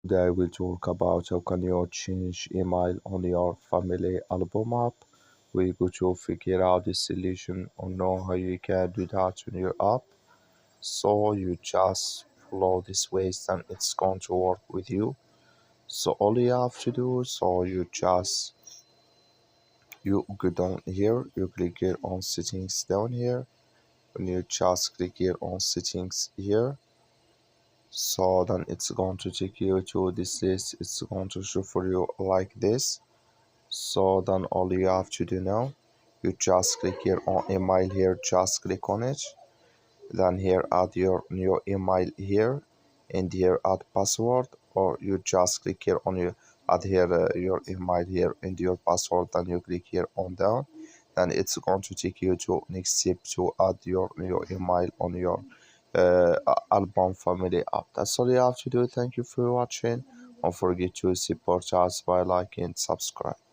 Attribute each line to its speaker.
Speaker 1: Today I will talk about how can you change email on your family album app. We go to figure out the solution or know how you can do that on your app. So you just follow this ways and it's going to work with you. So all you have to do, so you go down here, you click here on settings down here. When you just click here on settings here, so then it's going to take you to this list. It's going to show for you like this. So then all you have to do now, you just click here on email here, just click on it. Then here add your new email here, and here add password, or you just click here on your add here your email here and your password. Then you click here on down. Then it's going to take you to next step to add your new email on your album family app. That's all you have to do. Thank you for watching. Don't forget to support us by liking and subscribe.